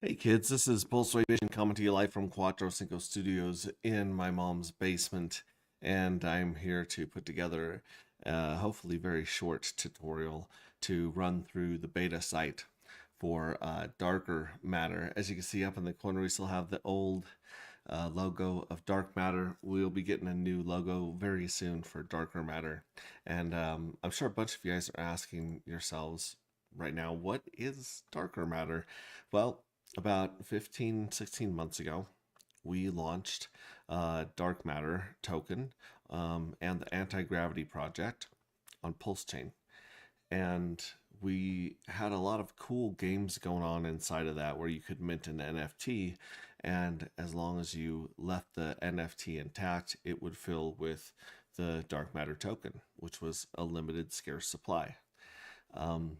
Hey kids, this is Pulse Radiation coming to you live from Cuatro Cinco Studios in my mom's basement, and I'm here to put together a hopefully very short tutorial to run through the beta site for Darker Matter. As you can see up in the corner, we still have the old logo of Dark Matter. We'll be getting a new logo very soon for Darker Matter, and I'm sure a bunch of you guys are asking yourselves right now, what is Darker Matter? Well, about 15, 16 months ago, we launched Dark Matter token and the Anti Gravity Project on Pulse Chain. And we had a lot of cool games going on inside of that where you could mint an NFT. And as long as you left the NFT intact, it would fill with the Dark Matter token, which was a limited scarce supply. Um,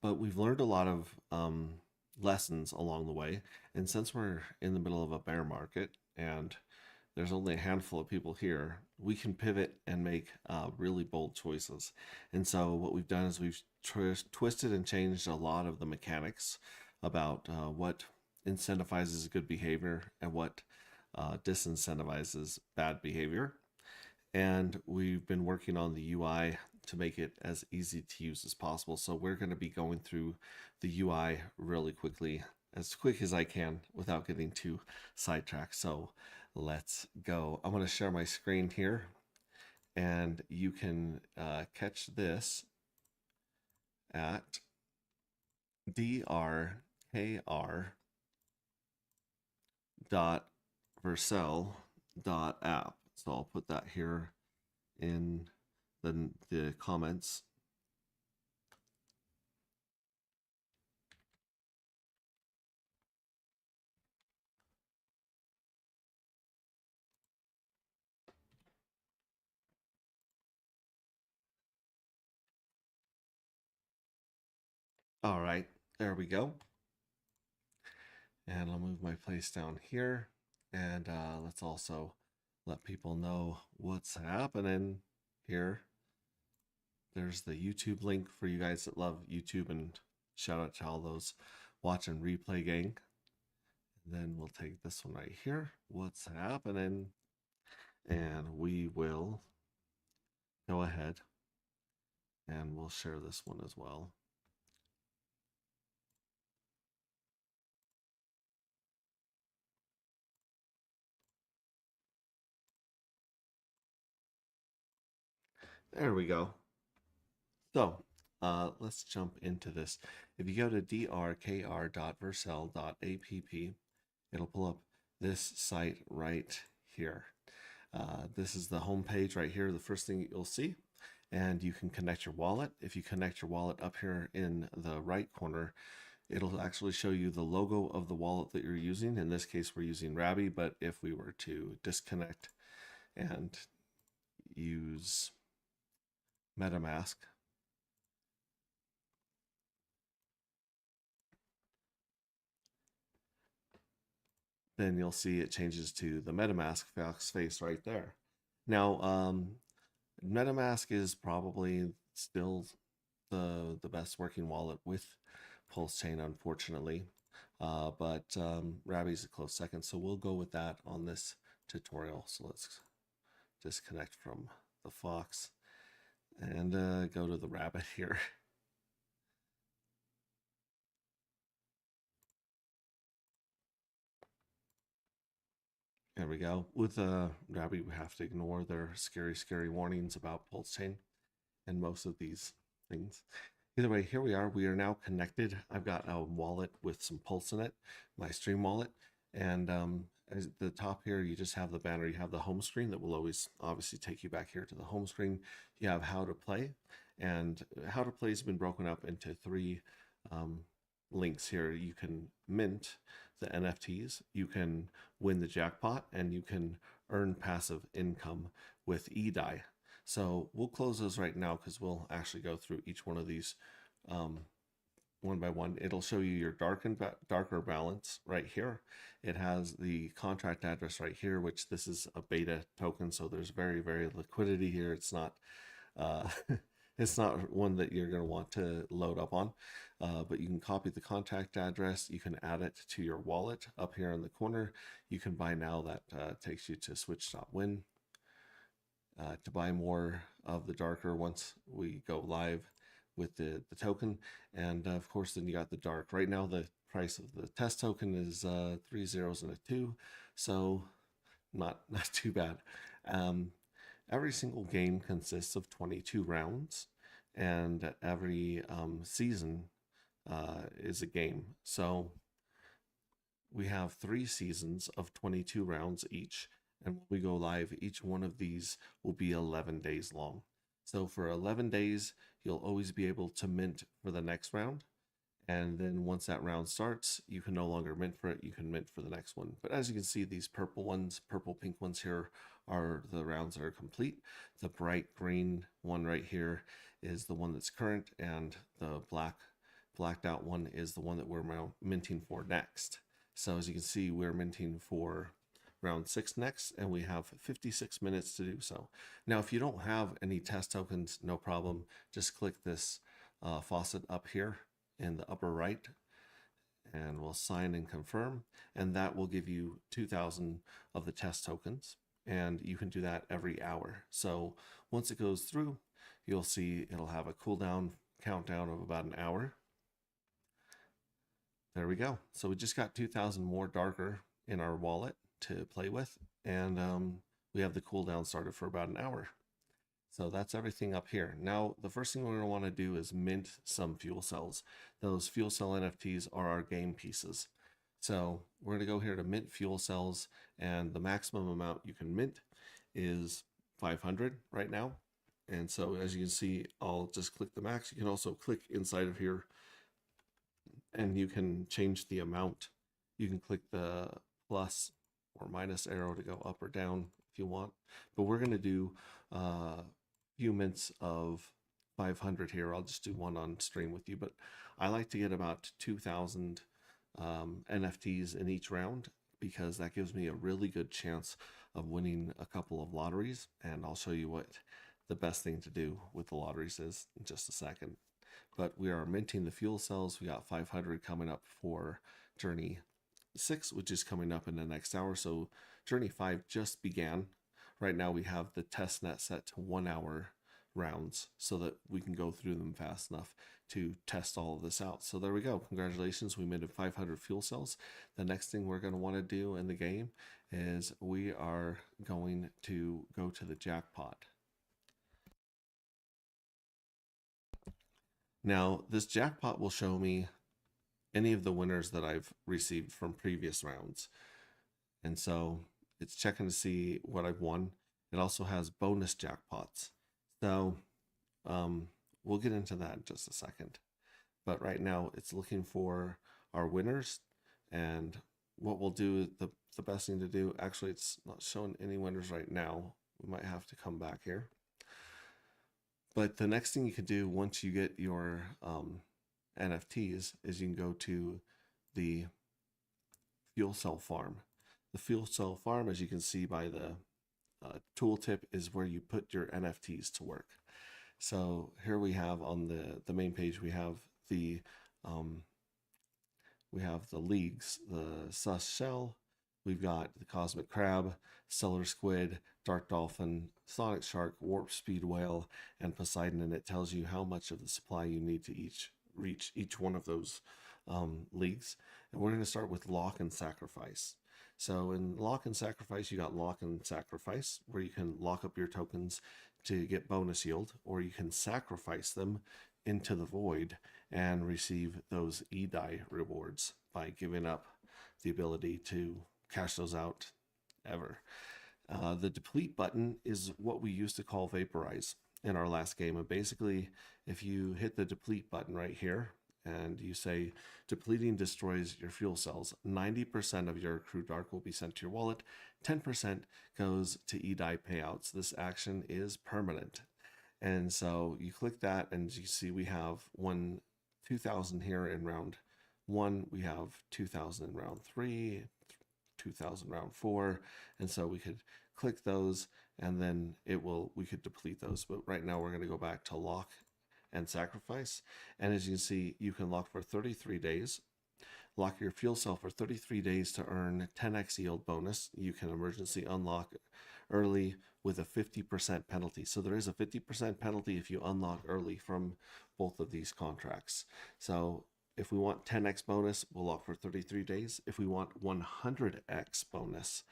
but we've learned a lot of lessons along the way. And since we're in the middle of a bear market and there's only a handful of people here, we can pivot and make really bold choices. And so, what we've done is we've twisted and changed a lot of the mechanics about what incentivizes good behavior and what disincentivizes bad behavior. And we've been working on the UI to make it as easy to use as possible. So we're going to be going through the UI really quickly, as quick as I can without getting too sidetracked. So let's go. I'm going to share my screen here and you can catch this at drkr dot vercel dot app. So I'll put that here in the comments. All right, there we go. And I'll move my place down here. And let's also let people know what's happening here. There's the YouTube link for you guys that love YouTube, and shout out to all those watching replay gang. And then we'll take this one right here. What's happening? And we will go ahead and we'll share this one as well. There we go. So let's jump into this. If you go to drkr.vercel.app, it'll pull up this site right here. This is the home page right here, the first thing you'll see. And you can connect your wallet. If you connect your wallet up here in the right corner, it'll actually show you the logo of the wallet that you're using. In this case, we're using Rabby, but if we were to disconnect and use MetaMask, then you'll see it changes to the MetaMask fox face right there. Now, MetaMask is probably still the best working wallet with Pulse Chain, unfortunately, but Rabby's a close second, so we'll go with that on this tutorial. So let's disconnect from the fox and go to the rabbit here. There we go. With Rabby, we have to ignore their scary, scary warnings about Pulse Chain and most of these things. Either way, here we are. We are now connected. I've got a wallet with some Pulse in it, my Stream wallet. And at the top here, you just have the banner. You have the home screen that will always obviously take you back here to the home screen. You have how to play. And how to play has been broken up into three links here. You can mint the NFTs, you can win the jackpot, and you can earn passive income with eDAI. So we'll close those right now because we'll actually go through each one of these one by one. It'll show you your darker balance right here. It has the contract address right here, which this is a beta token, so there's very, very liquidity here. It's not It's not one that you're going to want to load up on, but you can copy the contact address. You can add it to your wallet up here in the corner. You can buy now. That takes you to switch.win. To buy more of the darker once we go live with the token. And of course, then you got the dark. Right now, the price of the test token is 3 zeros and a 2. So not too bad. Um, every single game consists of 22 rounds, and every season is a game. So we have 3 seasons of 22 rounds each. And when we go live, each one of these will be 11 days long. So for 11 days, you'll always be able to mint for the next round. And then once that round starts, you can no longer mint for it. You can mint for the next one. But as you can see, these purple pink ones here are the rounds that are complete. The bright green one right here is the one that's current, and the blacked out one is the one that we're minting for next. So as you can see, we're minting for round 6 next, and we have 56 minutes to do so. Now, if you don't have any test tokens, no problem. Just click this faucet up here in the upper right, and we'll sign and confirm, and that will give you 2,000 of the test tokens, and you can do that every hour. So once it goes through, you'll see it'll have a cooldown countdown of about an hour. There we go. So we just got 2,000 more darker in our wallet to play with, and we have the cooldown started for about an hour. So that's everything up here. Now, the first thing we're going to want to do is mint some fuel cells. Those fuel cell NFTs are our game pieces. So we're going to go here to mint fuel cells, and the maximum amount you can mint is 500 right now. And so as you can see, I'll just click the max. You can also click inside of here, and you can change the amount. You can click the plus or minus arrow to go up or down if you want. But we're going to do few mints of 500 here. I'll just do one on stream with you, but I like to get about 2,000 NFTs in each round, because that gives me a really good chance of winning a couple of lotteries, and I'll show you what the best thing to do with the lotteries is in just a second. But we are minting the fuel cells. We got 500 coming up for Journey 6, which is coming up in the next hour. So Journey 5 just began. Right now we have the test net set to 1 hour rounds so that we can go through them fast enough to test all of this out. So there we go. Congratulations, we minted 500 fuel cells. The next thing we're going to want to do in the game is we are going to go to the jackpot. Now, this jackpot will show me any of the winners that I've received from previous rounds. And so it's checking to see what I've won. It also has bonus jackpots. So we'll get into that in just a second. But right now it's looking for our winners. And what we'll do, the best thing to do, actually it's not showing any winners right now. We might have to come back here. But the next thing you can do once you get your NFTs is you can go to the fuel cell farm. The fuel cell farm, as you can see by the tooltip, is where you put your NFTs to work. So here we have on the main page, we have the leagues, the Sus Shell, we've got the Cosmic Crab, Stellar Squid, Dark Dolphin, Sonic Shark, Warp Speed Whale, and Poseidon, and it tells you how much of the supply you need to reach each one of those leagues. And we're going to start with Lock and Sacrifice. So in Lock and Sacrifice, you got Lock and Sacrifice, where you can lock up your tokens to get bonus yield, or you can sacrifice them into the void and receive those E-Die rewards by giving up the ability to cash those out ever. The deplete button is what we used to call vaporize in our last game. And basically, if you hit the deplete button right here and you say depleting destroys your fuel cells, 90% of your accrued dark will be sent to your wallet, 10% goes to E-Die payouts. This action is permanent. And so you click that, and you see we have 2,000 here in round 1, we have 2,000 in round 3, 2,000 round 4, and so we could click those, and then we could deplete those. But right now we're going to go back to Lock and sacrifice. And as you can see, you can lock for 33 days. Lock your fuel cell for 33 days to earn 10x yield bonus. You can emergency unlock early with a 50% penalty. So there is a 50% penalty if you unlock early from both of these contracts. So if we want 10x bonus, we'll lock for 33 days. If we want 100x bonus,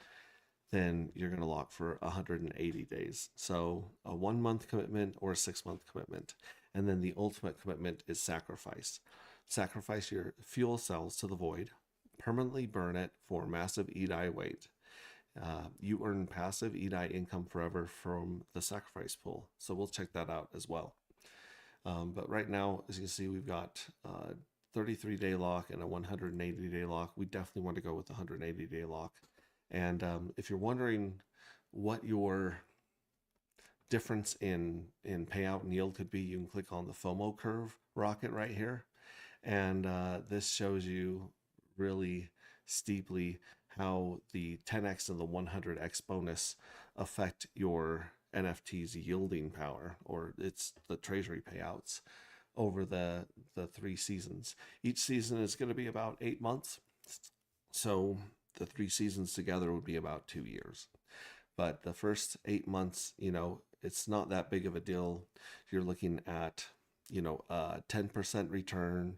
then you're going to lock for 180 days. So a 1 month commitment or a 6 month commitment. And then the ultimate commitment is sacrifice. Sacrifice your fuel cells to the void, permanently burn it for massive EDI weight. You earn passive EDI income forever from the sacrifice pool. So we'll check that out as well. But right now, as you can see, we've got 33-day lock and a 180-day lock. We definitely want to go with the 180-day lock. And if you're wondering what your difference in payout and yield could be, you can click on the FOMO curve rocket right here. And this shows you really steeply how the 10x and the 100x bonus affect your NFT's yielding power, or it's the treasury payouts over the 3 seasons. Each season is going to be about 8 months. So the 3 seasons together would be about 2 years. But the first 8 months, it's not that big of a deal. You're looking at, 10% return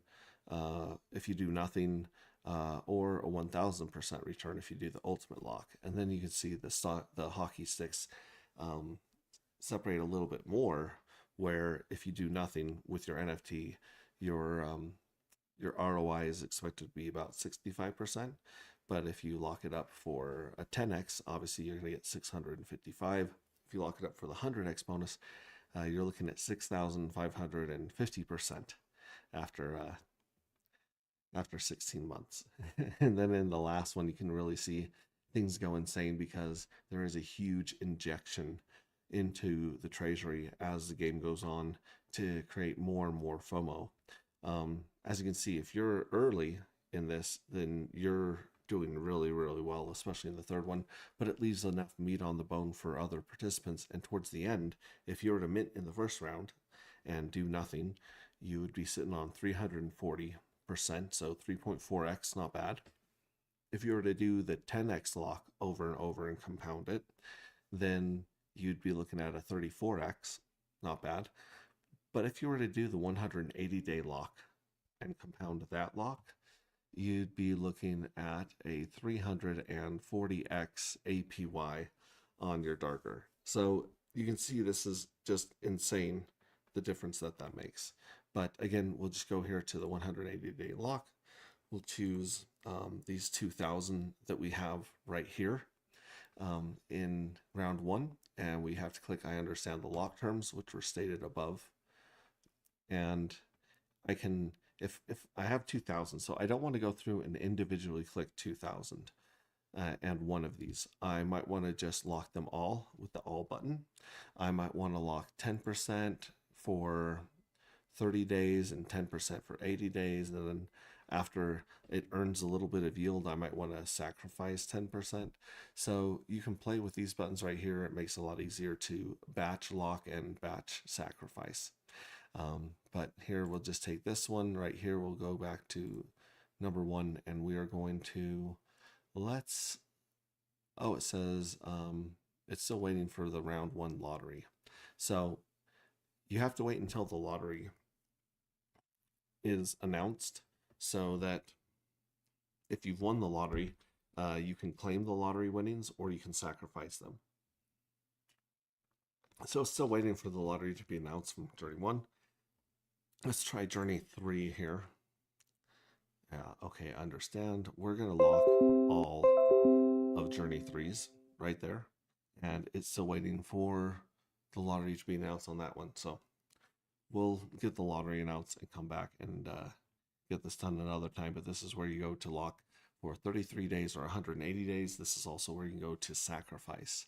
if you do nothing, or a 1000% return if you do the ultimate lock. And then you can see the hockey sticks separate a little bit more, where if you do nothing with your NFT, your ROI is expected to be about 65%. But if you lock it up for a 10x, obviously you're going to get 655. If you lock it up for the 100x bonus, you're looking at 6,550% after 16 months. And then in the last one, you can really see things go insane because there is a huge injection into the treasury as the game goes on to create more and more FOMO. As you can see, if you're early in this, then you're doing really, really well, especially in the third one, but it leaves enough meat on the bone for other participants. And towards the end, if you were to mint in the first round and do nothing, you would be sitting on 340%, so 3.4x, not bad. If you were to do the 10x lock over and over and compound it, then you'd be looking at a 34x, not bad. But if you were to do the 180-day lock and compound that lock, you'd be looking at a 340x APY on your darker. So you can see this is just insane, the difference that makes. But again, we'll just go here to the 180-day lock. We'll choose these 2,000 that we have right here in round 1. And we have to click I understand the lock terms, which were stated above. And I can, if I have 2,000, so I don't want to go through and individually click 2,000 and one of these. I might want to just lock them all with the all button. I might want to lock 10% for 30 days and 10% for 80 days. And then after it earns a little bit of yield, I might want to sacrifice 10%. So you can play with these buttons right here. It makes it a lot easier to batch lock and batch sacrifice. But here we'll just take this one right here. We'll go back to number 1 and we are going to, it says it's still waiting for the round 1 lottery. So you have to wait until the lottery is announced so that if you've won the lottery, you can claim the lottery winnings or you can sacrifice them. So still waiting for the lottery to be announced from Journey 1. Let's try Journey 3 here. Okay, I understand. We're going to lock all of Journey 3s right there. And it's still waiting for the lottery to be announced on that one. So we'll get the lottery announced and come back and get this done another time. But this is where you go to lock for 33 days or 180 days. This is also where you can go to sacrifice.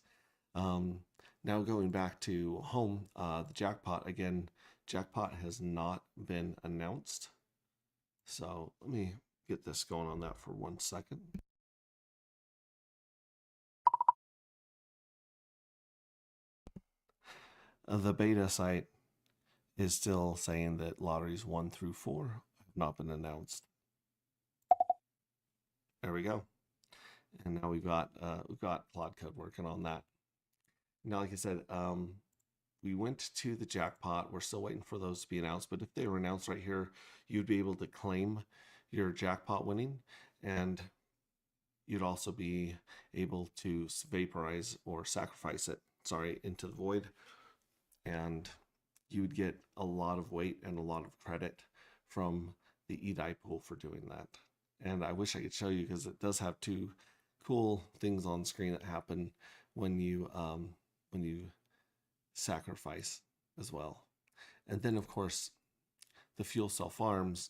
Now going back to home, the jackpot, again, jackpot has not been announced. So let me get this going on that for 1 second. The beta site is still saying that lotteries 1 through 4 have not been announced. There we go. And now we've got Claude Code working on that. Now, like I said, we went to the jackpot. We're still waiting for those to be announced, but if they were announced right here, you'd be able to claim your jackpot winning, and you'd also be able to vaporize or sacrifice it, into the void, and you would get a lot of weight and a lot of credit from the eDie pool for doing that. And I wish I could show you, because it does have two cool things on screen that happen when you sacrifice as well. And then of course the fuel cell farms,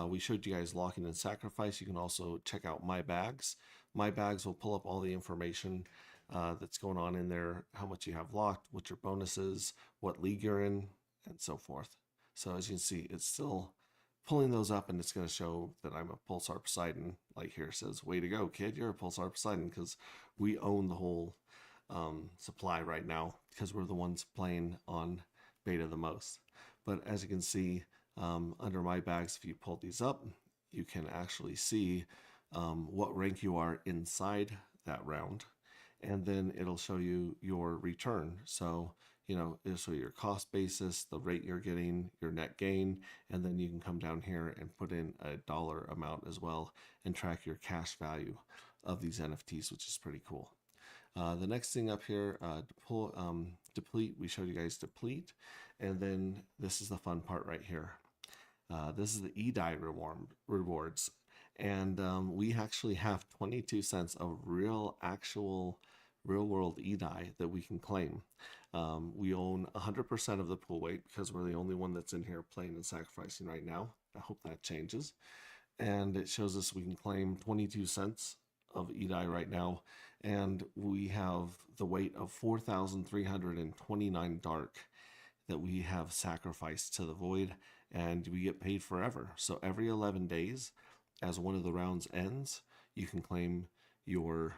we showed you guys locking and sacrifice. You can also check out My Bags. My Bags will pull up all the information that's going on in there, how much you have locked, what your bonus is, what league you're in, and so forth. So as you can see, it's still pulling those up, and it's going to show that I'm a Pulsar Poseidon. Like here it says, way to go, kid, you're a Pulsar Poseidon, because we own the whole supply right now, because we're the ones playing on beta the most. But as you can see, under My Bags, if you pull these up, you can actually see what rank you are inside that round, and then it'll show you your return. So it'll show your cost basis, the rate you're getting, your net gain, and then you can come down here and put in a dollar amount as well and track your cash value of these NFTs, which is pretty cool. The next thing up here, deplete, we showed you guys deplete, and then this is the fun part right here. This is the eDie rewards, and we actually have 22 cents of real world eDie that we can claim. We own 100% of the pool weight, because we're the only one that's in here playing and sacrificing right now. I hope that changes. And it shows us we can claim 22 cents of eDie right now, and we have the weight of 4,329 dark that we have sacrificed to the void, and we get paid forever. So every 11 days, as one of the rounds ends, you can claim your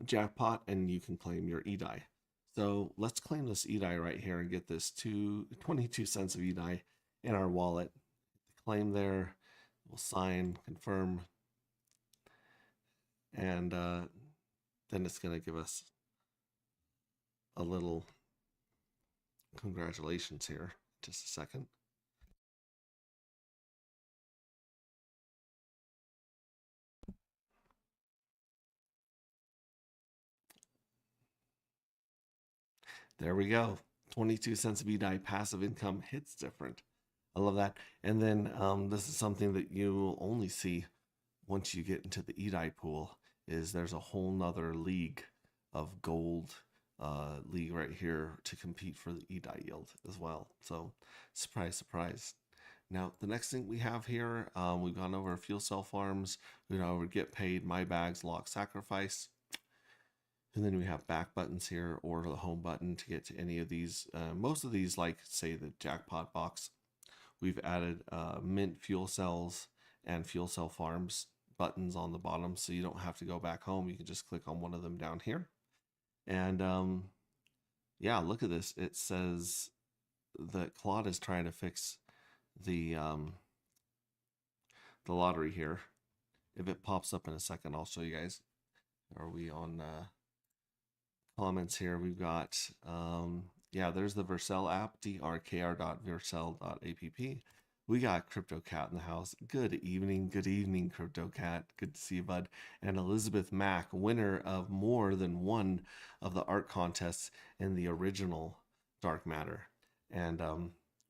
jackpot and you can claim your eDie. So let's claim this eDie right here and get this 22 cents of eDie in our wallet. Claim there, we'll sign, confirm, and then it's going to give us a little congratulations here. Just a second. There we go. 22 cents of eDie passive income hits different. I love that. And then this is something that you will only see once you get into the eDie pool, is there's a whole nother league of gold league right here to compete for the eDie yield as well. So surprise, surprise. Now, the next thing we have here, we've gone over fuel cell farms, we've gone over get paid, My Bags, lock, sacrifice. And then we have back buttons here, or the home button to get to any of these. Most of these, like say the jackpot box, we've added mint fuel cells and fuel cell farms buttons on the bottom, so you don't have to go back home. You can just click on one of them down here. And yeah, look at this. It says that Claude is trying to fix the lottery here. If it pops up in a second, I'll show you guys. Are we on comments here? We've got yeah, there's the Vercel app, drkr.vercel.app. We got CryptoCat in the house. Good evening, CryptoCat. Good to see you, bud. And Elizabeth Mack, winner of more than one of the art contests in the original Dark Matter. And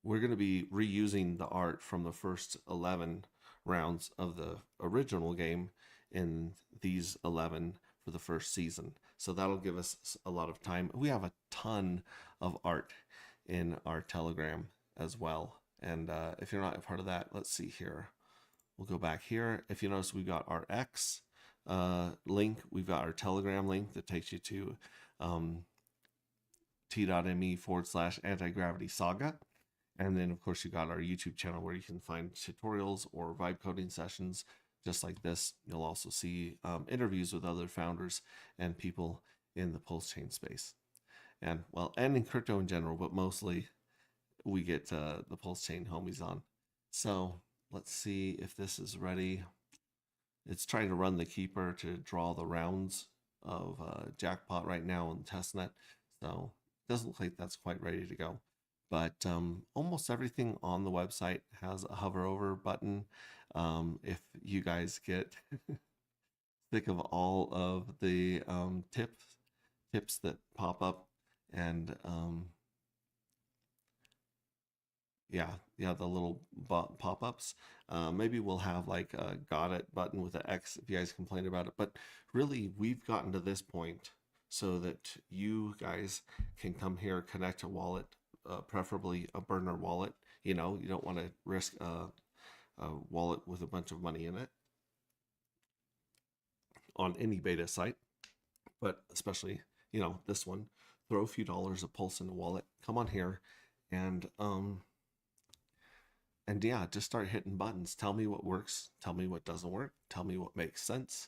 we're going to be reusing the art from the first 11 rounds of the original game in these 11 for the first season. So that'll give us a lot of time. We have a ton of art in our Telegram as well. And if you're not a part of that, let's see here. We'll go back here. If you notice, we've got our X link. We've got our Telegram link that takes you to t.me/anti-gravity saga. And then, of course, you got our YouTube channel where you can find tutorials or vibe coding sessions just like this. You'll also see interviews with other founders and people in the Pulse Chain space. And well, and in crypto in general, but mostly we get the Pulse Chain homies on. So let's see if this is ready. It's trying to run the keeper to draw the rounds of Jackpot right now on testnet. So it doesn't look like that's quite ready to go. But almost everything on the website has a hover over button. If you guys get sick of all of the tips that pop up, and yeah, the little pop-ups. Maybe we'll have like a got it button with an X if you guys complain about it. But really, we've gotten to this point so that you guys can come here, connect a wallet, preferably a burner wallet. You know, you don't want to risk a wallet with a bunch of money in it on any beta site, but especially, you know, this one. Throw a few dollars of Pulse in the wallet, come on here, and yeah, just start hitting buttons. Tell me what works. Tell me what doesn't work. Tell me what makes sense.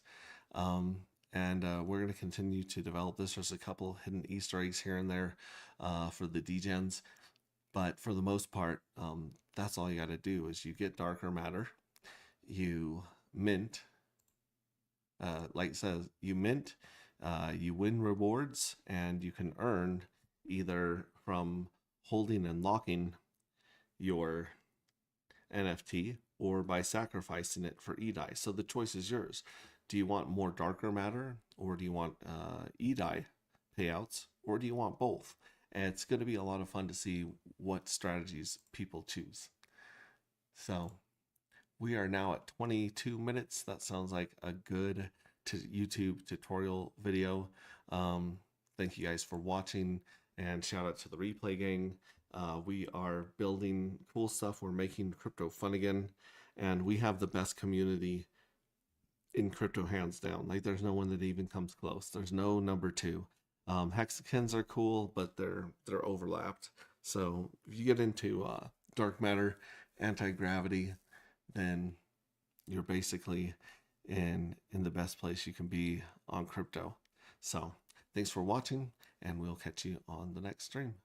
And we're going to continue to develop this. There's a couple hidden Easter eggs here and there for the degens. But for the most part, that's all you got to do is you get darker matter. You mint. Like it says, you mint. You win rewards. And you can earn either from holding and locking your NFT or by sacrificing it for EDI. So the choice is yours. Do you want more darker matter, or do you want EDI payouts, or do you want both? And it's going to be a lot of fun to see what strategies people choose. So we are now at 22 minutes. That sounds like a good YouTube tutorial video. Thank you guys for watching, and shout out to the Replay Gang. We are building cool stuff. We're making crypto fun again, and we have the best community in crypto, hands down. Like, there's no one that even comes close. There's no number two. Hexagons are cool, but they're overlapped. So if you get into dark matter, anti-gravity, then you're basically in the best place you can be on crypto. So thanks for watching, and we'll catch you on the next stream.